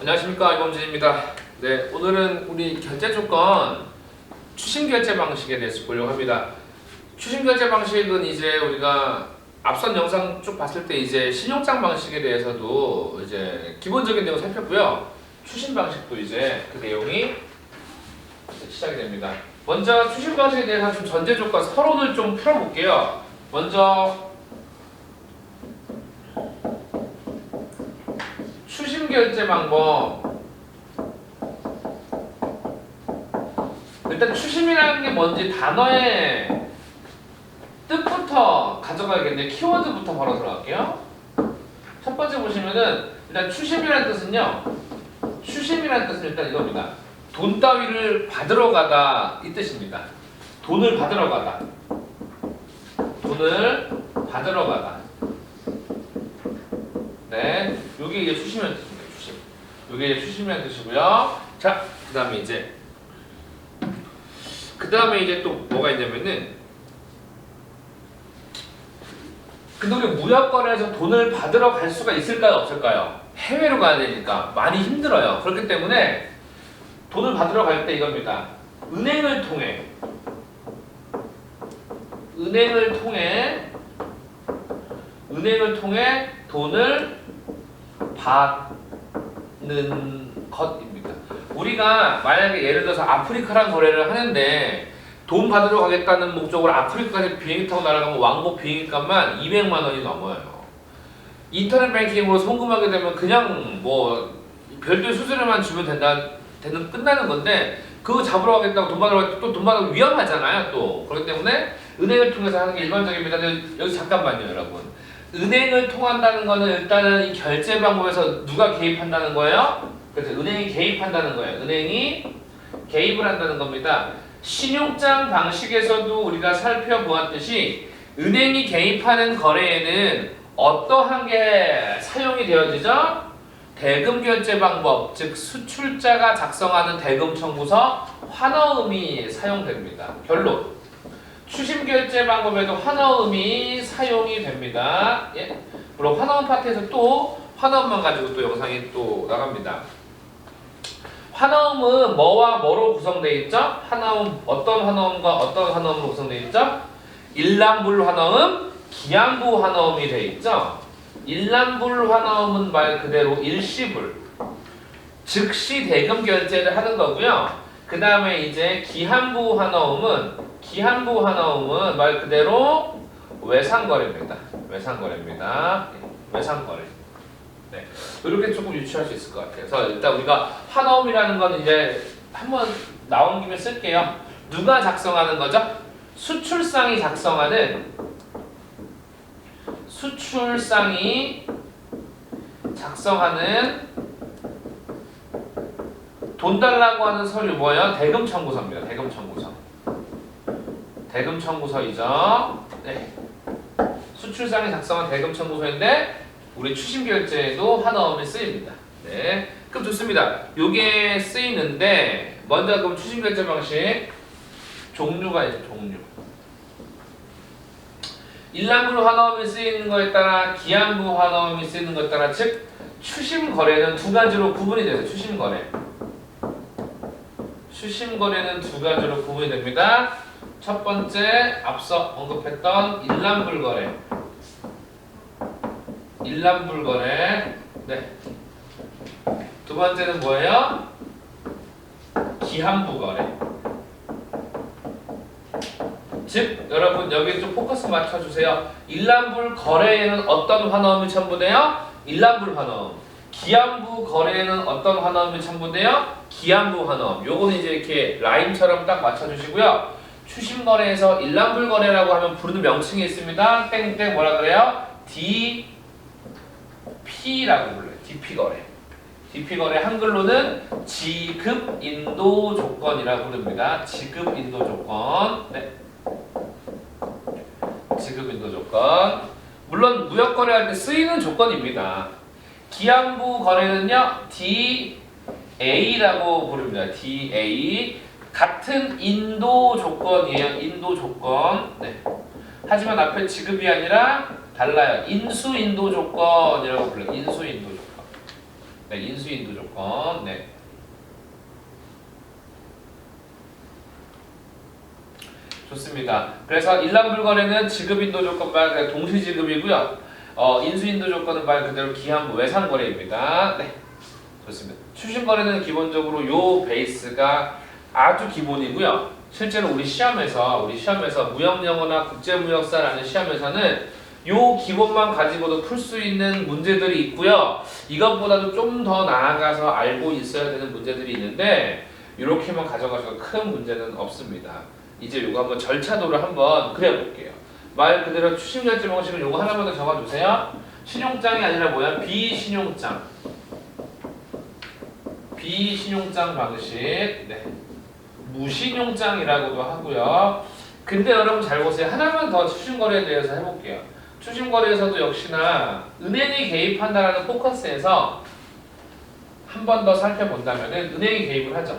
안녕하십니까, 이범진입니다. 네, 오늘은 우리 결제 조건 추심 결제 방식에 대해서 보려고 합니다. 추심 결제 방식은 이제 우리가 앞선 영상 쭉 봤을 때 이제 신용장 방식에 대해서도 이제 기본적인 내용 살폈고요. 추심 방식도 이제 그 내용이 시작이 됩니다. 먼저 추심 방식에 대해서 좀 전제 조건 서론을 좀 풀어볼게요. 먼저 추심 결제 방법. 일단 추심이라는 게 뭔지 단어의 뜻부터 가져가야겠네요. 키워드부터 바로 들어갈게요. 첫 번째 보시면은 일단 추심이라는 뜻은요. 추심이라는 뜻은 일단 이겁니다. 돈 따위를 받으러 가다 이 뜻입니다. 돈을 받으러 가다. 돈을 받으러 가다. 네, 요게 이제 추심이라는 뜻입니다. 추심. 요게 이제 추심이라는 뜻이고요. 자, 그다음에 이제 또 뭐가 있냐면은, 근데 우리 무역거래에서 돈을 받으러 갈 수가 있을까요, 없을까요? 해외로 가야 되니까 많이 힘들어요. 그렇기 때문에 돈을 받으러 갈 때 이겁니다. 은행을 통해 돈을 받는 것입니다. 우리가 만약에 예를 들어서 아프리카랑 거래를 하는데 돈 받으러 가겠다는 목적으로 아프리카까지 비행기 타고 날아가면 왕복 비행기값만 200만 원이 넘어요. 인터넷 뱅킹으로 송금하게 되면 그냥 뭐 별도의 수수료만 주면 끝나는 건데, 그거 잡으러 가겠다고 돈 받으러 갈 때 또 돈 받으면 위험하잖아요. 또 그렇기 때문에 은행을 통해서 하는 게 일반적입니다. 여기 잠깐만요, 여러분. 은행을 통한다는 거는 일단은 이 결제 방법에서 누가 개입한다는 거예요? 그래서 은행이 개입한다는 거예요. 은행이 개입을 한다는 겁니다. 신용장 방식에서도 우리가 살펴보았듯이 은행이 개입하는 거래에는 어떠한 게 사용이 되어지죠? 대금 결제 방법, 즉 수출자가 작성하는 대금 청구서 환어음이 사용됩니다. 결론. 추심 결제 방법에도 환어음이 사용이 됩니다. 예. 물론 환어음 파트에서 또 환어음만 가지고 또 영상이 또 나갑니다. 환어음은 뭐와 뭐로 구성되어 있죠? 환어음, 어떤 환어음과 어떤 환어음으로 구성되어 있죠? 일람불 환어음, 기한부 환어음이 되어 있죠? 일람불 환어음은 말 그대로 일시불, 즉시 대금 결제를 하는 거고요. 그 다음에 이제 기한부 환어음은 말 그대로 외상거래입니다. 외상거래. 네, 이렇게 조금 유추할 수 있을 것 같아요. 그래서 일단 우리가 환어음이라는 건 이제 한번 나온 김에 쓸게요. 누가 작성하는 거죠? 수출상이 작성하는 돈 달라고 하는 서류 뭐예요? 대금 청구서입니다. 대금 청구서이죠. 네. 수출상이 작성한 대금 청구서인데 우리 추심 결제에도 환어음이 쓰입니다. 네. 그럼 좋습니다. 요게 쓰이는데 먼저 그럼 추심 결제 방식 종류가 있죠. 종류. 일람불 환어음이 쓰이는 거에 따라 기한부 환어음이 쓰이는 것에 따라, 즉 추심 거래는 두 가지로 구분이 돼서 추심 거래는 두 가지로 구분이 됩니다. 첫 번째 앞서 언급했던 일람불 거래. 네. 두 번째는 뭐예요? 기한부 거래. 즉 여러분 여기 좀 포커스 맞춰주세요. 일람불 거래에는 어떤 환어음이 첨부돼요? 일람불 환어음. 기한부 거래에는 어떤 환어음이 첨부돼요? 기한부 환어음. 요거는 이제 이렇게 라인처럼 딱 맞춰주시고요. 추심 거래에서 일람불 거래라고 하면 부르는 명칭이 있습니다. 땡땡 뭐라 그래요? DP라고 불러요. DP 거래 한글로는 지급 인도 조건이라고 부릅니다. 지급 인도 조건. 네. 지급 인도 조건. 물론 무역 거래할 때 쓰이는 조건입니다. 기한부 거래는요, DA라고 부릅니다. DA. 같은 인도 조건이에요. 인도 조건. 네. 하지만 앞에 지급이 아니라 달라요. 인수 인도 조건이라고 불러요. 인수 인도 조건. 네, 인수인도 조건. 네. 좋습니다. 그래서 일람불거래는 지급인도 조건만 동시지급이고요. 인수인도 조건은 말 그대로 기한부 외상거래입니다. 네. 좋습니다. 추심거래는 기본적으로 요 베이스가 아주 기본이고요. 실제로 우리 시험에서 무역영어나 국제무역사라는 시험에서는 요 기본만 가지고도 풀 수 있는 문제들이 있고요. 이것보다도 좀 더 나아가서 알고 있어야 되는 문제들이 있는데 이렇게만 가져가셔도 큰 문제는 없습니다. 이제 요거 한번 절차도를 한번 그려볼게요. 말 그대로 추심결제 방식은 요거 하나만 더 적어주세요. 신용장이 아니라 뭐야? 비신용장. 비신용장 방식. 네. 무신용장이라고도 하고요. 근데 여러분 잘 보세요. 하나만 더 추심거래에 대해서 해볼게요. 추심거래에서도 역시나 은행이 개입한다라는 포커스에서 한 번 더 살펴본다면은 은행이 개입을 하죠.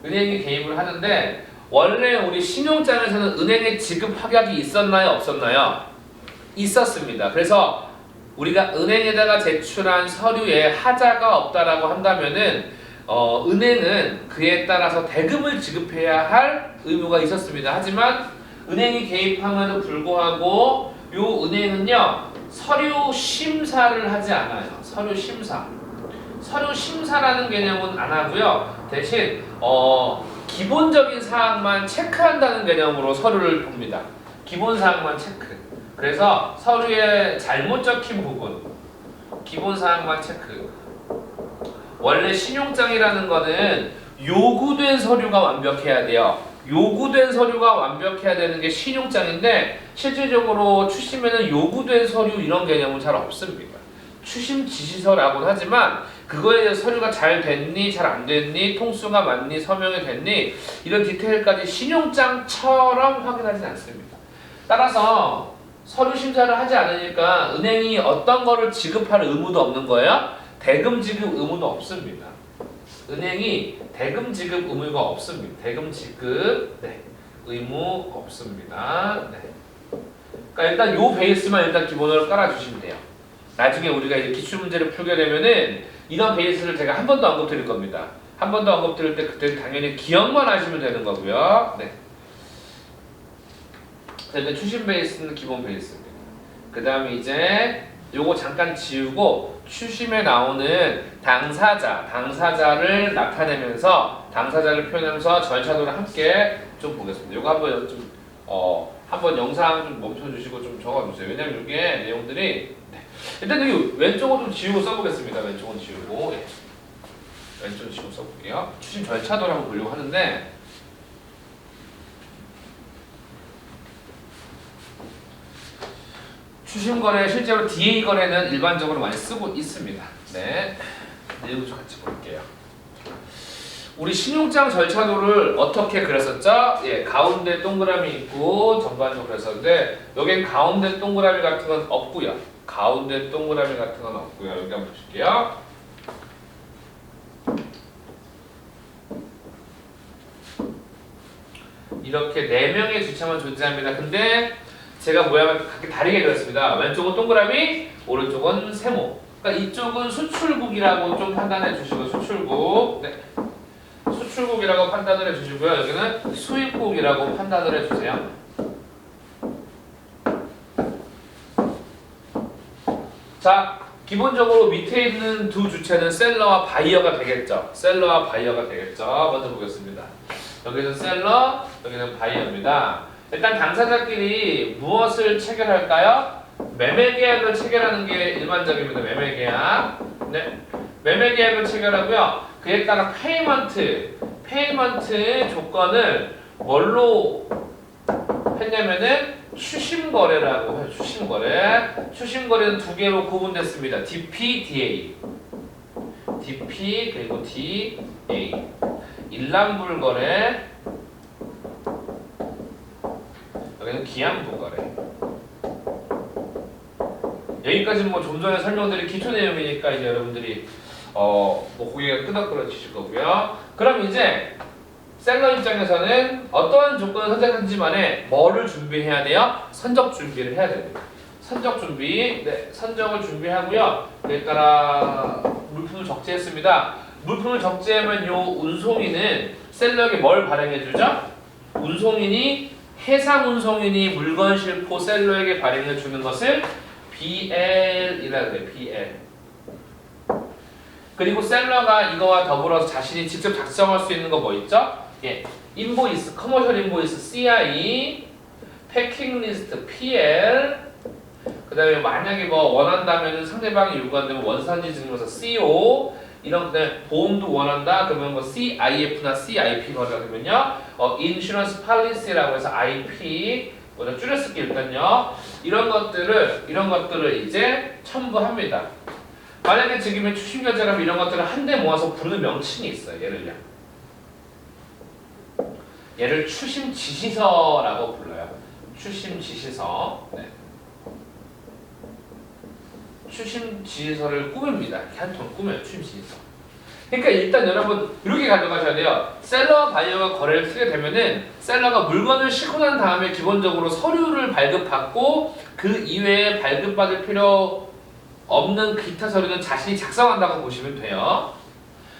은행이 개입을 하는데 원래 우리 신용장에서는 은행에 지급 확약이 있었나요? 없었나요? 있었습니다. 그래서 우리가 은행에다가 제출한 서류에 하자가 없다라고 한다면은 은행은 그에 따라서 대금을 지급해야 할 의무가 있었습니다. 하지만 은행이 개입함에도 불구하고 요 은행은요 서류 심사를 하지 않아요. 서류 심사. 서류 심사라는 개념은 안 하고요. 대신 기본적인 사항만 체크한다는 개념으로 서류를 봅니다. 기본 사항만 체크. 그래서 서류에 잘못 적힌 부분, 기본 사항만 체크. 원래 신용장이라는 거는 요구된 서류가 완벽해야 돼요. 요구된 서류가 완벽해야 되는 게 신용장인데 실질적으로 추심에는 요구된 서류 이런 개념은 잘 없습니다. 추심 지시서라고는 하지만 그거에 대해서 서류가 잘 됐니, 잘 안 됐니, 통수가 맞니, 서명이 됐니 이런 디테일까지 신용장처럼 확인하지 않습니다. 따라서 서류 심사를 하지 않으니까 은행이 어떤 거를 지급할 의무도 없는 거예요. 대금 지급 의무도 없습니다. 은행이 대금 지급 의무가 없습니다. 대금 지급 의무 없습니다. 네. 그러니까 일단 요 베이스만 일단 기본으로 깔아주시면 돼요. 나중에 우리가 이제 기출 문제를 풀게 되면은 이런 베이스를 제가 한 번 더 언급 드릴 겁니다. 한 번 더 언급 드릴 때 그때 당연히 기억만 하시면 되는 거고요. 네. 일단 추심 베이스는 기본 베이스입니다. 그 다음에 이제 요거 잠깐 지우고 추심에 나오는 당사자를 나타내면서 당사자를 표현하면서 절차도를 함께 좀 보겠습니다. 요거 한번 좀 한번 영상 좀 멈춰주시고 좀 적어주세요. 왜냐면 이게 내용들이 일단 여기 왼쪽은 좀 지우고 써보겠습니다. 왼쪽은 지우고 왼쪽은 지우고 써볼게요. 추심 절차도를 한번 보려고 하는데 추심거래 실제로 DA 거래는 일반적으로 많이 쓰고 있습니다. 네, 내용을 좀 같이 볼게요. 우리 신용장 절차도를 어떻게 그렸었죠? 예, 가운데 동그라미 있고 전반적으로 그랬었는데 여긴 가운데 동그라미 같은 건 없고요. 가운데 동그라미 같은 건 없고요. 여기 한번 보실게요. 이렇게 4명의 주체만 존재합니다. 근데 제가 모양을 각기 다르게 그렸습니다. 왼쪽은 동그라미, 오른쪽은 세모. 그러니까 이쪽은 수출국이라고 좀 판단해 주시고 수출국. 네. 수출국이라고 판단을 해 주시고요. 여기는 수입국이라고 판단을 해 주세요. 자, 기본적으로 밑에 있는 두 주체는 셀러와 바이어가 되겠죠. 셀러와 바이어가 되겠죠. 먼저 보겠습니다. 여기는 셀러, 여기는 바이어입니다. 일단 당사자끼리 무엇을 체결할까요? 매매계약을 체결하는 게 일반적입니다. 매매계약. 네. 매매계약을 체결하고요. 그에 따라 페이먼트 조건을 뭘로 했냐면은 추심거래라고 해요. 추심거래는 두 개로 구분됐습니다. DP, DA. DP 그리고 DA. 일람불거래. 여기는 기한불거래. 여기까지는 뭐 좀 전에 설명드린 기초 내용이니까 이제 여러분들이 뭐 고개가 끄덕거려지실 거고요. 그럼 이제 셀러 입장에서는 어떠한 조건을 선택하는지만에 뭐를 준비해야 돼요? 선적 준비를 해야 됩니다. 선적 준비. 네, 선적을 준비하고요. 그에 따라 물품을 적재했습니다. 물품을 적재하면 요 운송인은 셀러에게 뭘 발행해주죠? 운송인이 해상 운송인이 물건 싣고 셀러에게 발행해 주는 것을 BL이라 그래. BL. 그리고 셀러가 이거와 더불어서 자신이 직접 작성할 수 있는 거 뭐 있죠? 예, 인보이스, 커머셜 인보이스 CI, 패킹 리스트 PL, 그 다음에 만약에 뭐 원한다면 상대방이 요구한다면 원산지 증명서 CO, 이런 그다음에 보험도 원한다 그러면 뭐 CIF나 CIP가 되면요, 인슈런스 팔리시라고 해서 IP 뭐다 줄여쓰기 일단요. 이런 것들을 이제 첨부합니다. 만약에 지금의 추심결제라면 이런 것들을 한데 모아서 부르는 명칭이 있어요. 얘를 추심지시서라고 불러요. 추심지시서. 네. 추심지시서를 꾸밉니다. 이렇게 한 통 꾸며요. 추심지시서. 그러니까 일단 여러분 이렇게 가져가셔야 돼요. 셀러와 바이어가 거래를 쓰게 되면은 셀러가 물건을 싣고 난 다음에 기본적으로 서류를 발급받고 그 이외에 발급받을 필요 없는 기타 서류는 자신이 작성한다고 보시면 돼요.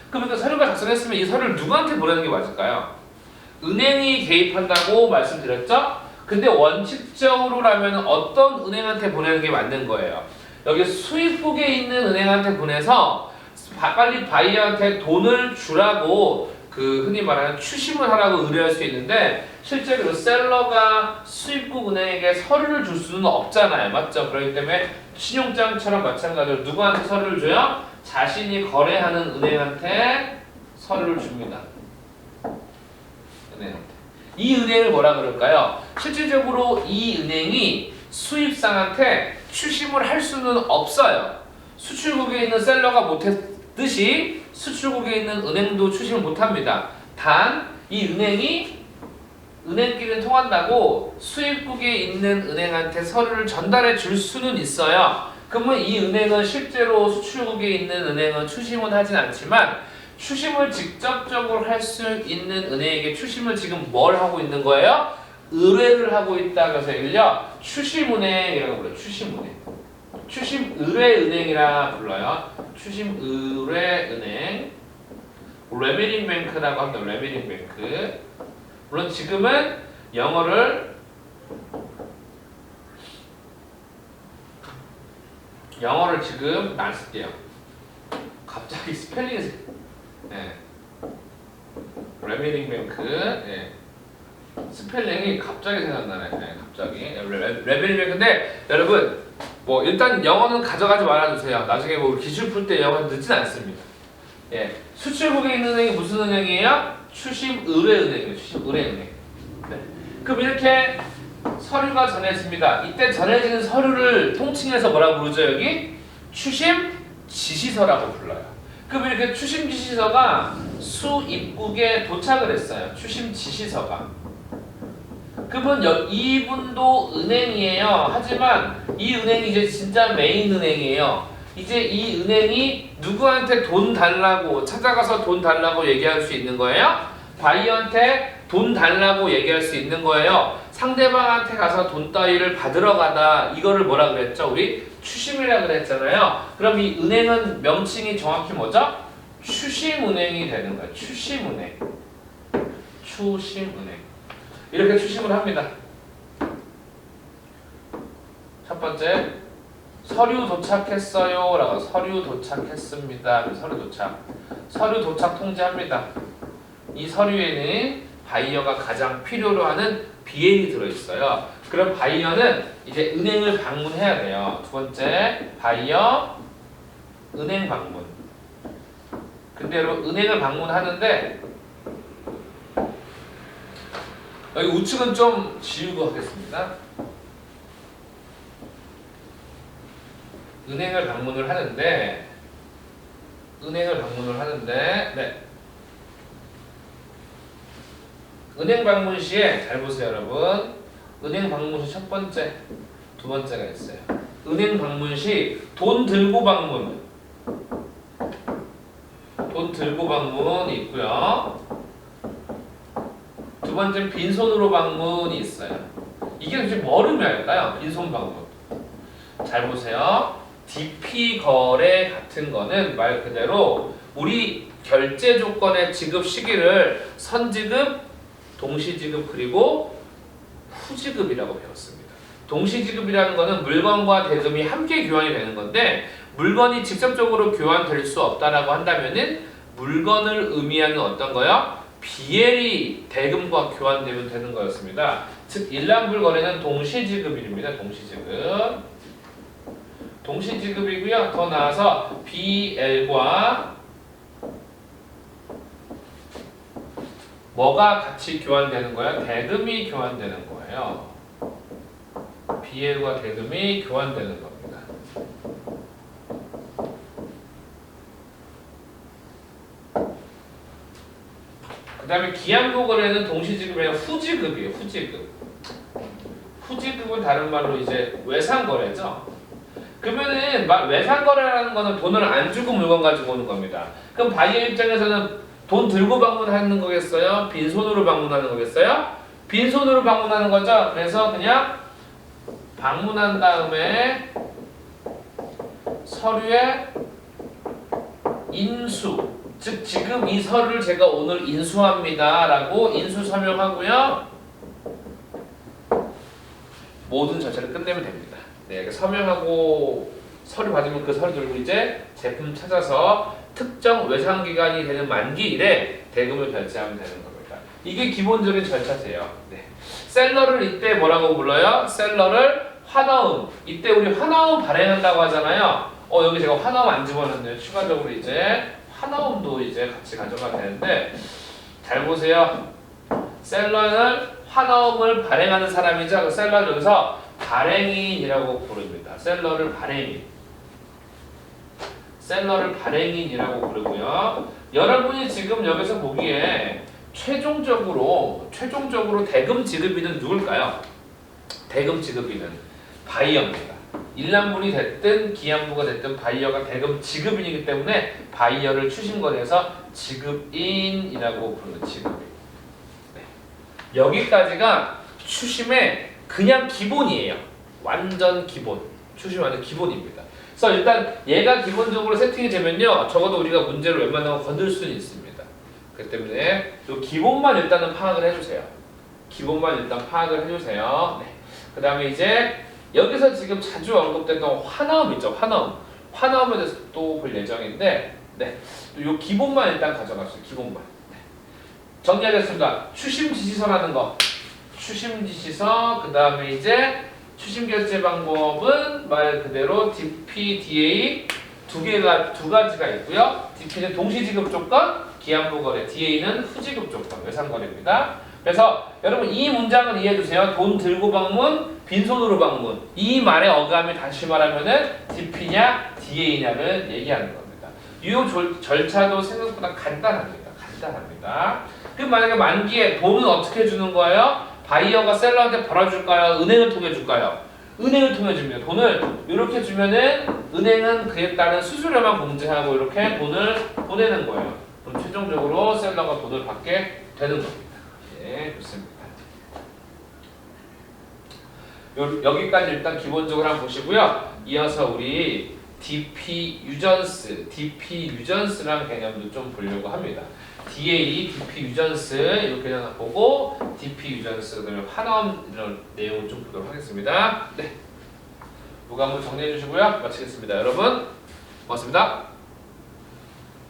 그러니까 서류가 작성했으면 이 서류를 누구한테 보내는 게 맞을까요? 은행이 개입한다고 말씀드렸죠? 근데 원칙적으로라면 어떤 은행한테 보내는 게 맞는 거예요? 여기 수입국에 있는 은행한테 보내서 빨리 바이어한테 돈을 주라고 그 흔히 말하는 추심을 하라고 의뢰할 수 있는데 실제로 셀러가 수입국 은행에게 서류를 줄 수는 없잖아요. 맞죠? 그렇기 때문에 신용장처럼 마찬가지로 누구한테 서류를 줘요? 자신이 거래하는 은행한테 서류를 줍니다. 은행한테. 이 은행을 뭐라 그럴까요? 실질적으로 이 은행이 수입상한테 추심을 할 수는 없어요. 수출국에 있는 셀러가 못했듯이 수출국에 있는 은행도 추심을 못합니다. 단 이 은행이 은행끼리는 통한다고 수입국에 있는 은행한테 서류를 전달해 줄 수는 있어요. 그러면 이 은행은 실제로 수출국에 있는 은행은 추심은 하진 않지만 추심을 직접적으로 할 수 있는 은행에게 추심을 지금 뭘 하고 있는 거예요? 의뢰를 하고 있다. 그래서 이를요 추심은행이라고 불러요. 추심은행. 추심의뢰은행이라 불러요. 추심의뢰은행. 레미링 뱅크라고 합니다. 레미링 뱅크. 물론 지금은 영어를 지금 안 쓸게요. 갑자기 스펠링이 레미링 뱅크. 스펠링이 갑자기 생각나네. 갑자기 레미링 뱅크인데 여러분 뭐 일단 영어는 가져가지 말아주세요. 나중에 뭐 기출 풀 때 영어 늦진 않습니다. 수출국에 있는 은행이 무슨 은행이에요? 추심의뢰은행이에요. 추심의뢰은행. 네. 그럼 이렇게 서류가 전해집니다. 이때 전해지는 서류를 통칭해서 뭐라고 부르죠? 여기 추심지시서라고 불러요. 그럼 이렇게 추심지시서가 수입국에 도착을 했어요. 추심지시서가. 그러면 이분도 은행이에요. 하지만 이 은행이 이제 진짜 메인 은행이에요. 이제 이 은행이 누구한테 돈 달라고 찾아가서 돈 달라고 얘기할 수 있는 거예요? 바이어한테 돈 달라고 얘기할 수 있는 거예요. 상대방한테 가서 돈 따위를 받으러 가다. 이거를 뭐라 그랬죠? 우리 추심이라 그랬잖아요. 그럼 이 은행은 명칭이 정확히 뭐죠? 추심은행이 되는 거예요. 추심은행. 추심은행. 이렇게 추심을 합니다. 첫 번째, 서류 도착했어요 라고 서류 도착했습니다. 서류 도착 통지합니다. 이 서류에는 바이어가 가장 필요로 하는 BL이 들어있어요. 그럼 바이어는 이제 은행을 방문해야 돼요. 두 번째, 바이어 은행 방문. 근데 여러분 은행을 방문하는데 여기 우측은 좀 지우고 하겠습니다. 은행을 방문을 하는데 네. 은행 방문 시에 잘 보세요, 여러분. 은행 방문 시 첫 번째, 두 번째가 있어요. 은행 방문 시 돈 들고 방문이 있고요. 두 번째는 빈손으로 방문이 있어요. 이게 도대체 뭘 의미할까요? 빈손 방문. 잘 보세요. DP 거래 같은 거는 말 그대로 우리 결제 조건의 지급 시기를 선지급, 동시지급 그리고 후지급이라고 배웠습니다. 동시지급이라는 거는 물건과 대금이 함께 교환이 되는 건데 물건이 직접적으로 교환될 수 없다라고 한다면은 물건을 의미하는 어떤 거요? BL이 대금과 교환되면 되는 거였습니다. 즉 일란불 거래는 동시지급입니다. 동시지급이고요. 더 나아서 BL과 뭐가 같이 교환되는 거예요? 대금이 교환되는 거예요. BL과 대금이 교환되는 겁니다. 그 다음에 기한부 거래는 동시지급이 아니라 후지급이에요. 후지급은 다른 말로 이제 외상거래죠. 그러면은 외상거래라는 거는 돈을 안 주고 물건 가지고 오는 겁니다. 그럼 바이어 입장에서는 돈 들고 방문하는 거겠어요? 빈손으로 방문하는 거겠어요? 빈손으로 방문하는 거죠. 그래서 그냥 방문한 다음에 서류에 인수, 즉 지금 이 서류를 제가 오늘 인수합니다 라고 인수 서명하고요. 모든 절차를 끝내면 됩니다. 네, 서명하고 서류 받으면 그 서류 들고 이제 제품 찾아서 특정 외상기간이 되는 만기일에 대금을 결제하면 되는 겁니다. 이게 기본적인 절차세요. 네. 셀러를 이때 뭐라고 불러요? 셀러를 환어음. 이때 우리 환어음 발행한다고 하잖아요. 여기 제가 환어음 안 집어넣었네요. 추가적으로 이제 환어음도 이제 같이 가져가야 되는데 잘 보세요. 셀러는 환어음을 발행하는 사람이죠. 그 셀러를 여기서 발행인이라고 부릅니다. 셀러를 발행인이라고 부르고요. 여러분이 지금 여기서 보기에 최종적으로 대금 지급인은 누굴까요? 대금 지급인은 바이어입니다. 일란분이 됐든 기한부가 됐든 바이어가 대금 지급인이기 때문에 바이어를 추심거래해서 지급인이라고 부르는 지급인. 네. 여기까지가 추심의 그냥 기본이에요. 완전 기본. 추심 완전 기본입니다. 그래서 일단 얘가 기본적으로 세팅이 되면요, 적어도 우리가 문제를 웬만하면 건들 수는 있습니다. 그렇기 때문에 이 기본만 일단은 파악을 해주세요. 네. 그 다음에 이제 여기서 지금 자주 언급됐던 환어음 있죠. 환어음에 대해서 또 볼 예정인데, 네, 이 기본만 일단 가져가세요. 기본만. 네. 정리하겠습니다. 추심 지시서라는 거. 추심 지시서. 그 다음에 이제 추심 결제 방법은 말 그대로 DP, DA 두 가지가 있고요. DP는 동시지급 조건, 기한부 거래. DA는 후지급 조건, 외상거래입니다. 그래서 여러분 이 문장을 이해해 주세요. 돈 들고 방문, 빈손으로 방문. 이 말의 어감이 다시 말하면은 DP냐, DA냐를 얘기하는 겁니다. 이 절차도 생각보다 간단합니다. 그럼 만약에 만기에 돈은 어떻게 주는 거예요? 바이어가 셀러한테 벌어줄까요? 은행을 통해 줄까요? 은행을 통해 줍니다. 돈을 이렇게 주면은 은행은 그에 따른 수수료만 공제하고 이렇게 돈을 보내는 거예요. 그럼 최종적으로 셀러가 돈을 받게 되는 겁니다. 네, 좋습니다. 여기까지 일단 기본적으로 한번 보시고요. 이어서 우리 DP 유전스라는 개념도 좀 보려고 합니다. DA, DP 유전스 이렇게 하나 보고 DP 유전스 그다음에 환원 이런 내용을 좀 보도록 하겠습니다. 네, 이거 한번 정리해 주시고요. 마치겠습니다. 여러분 고맙습니다.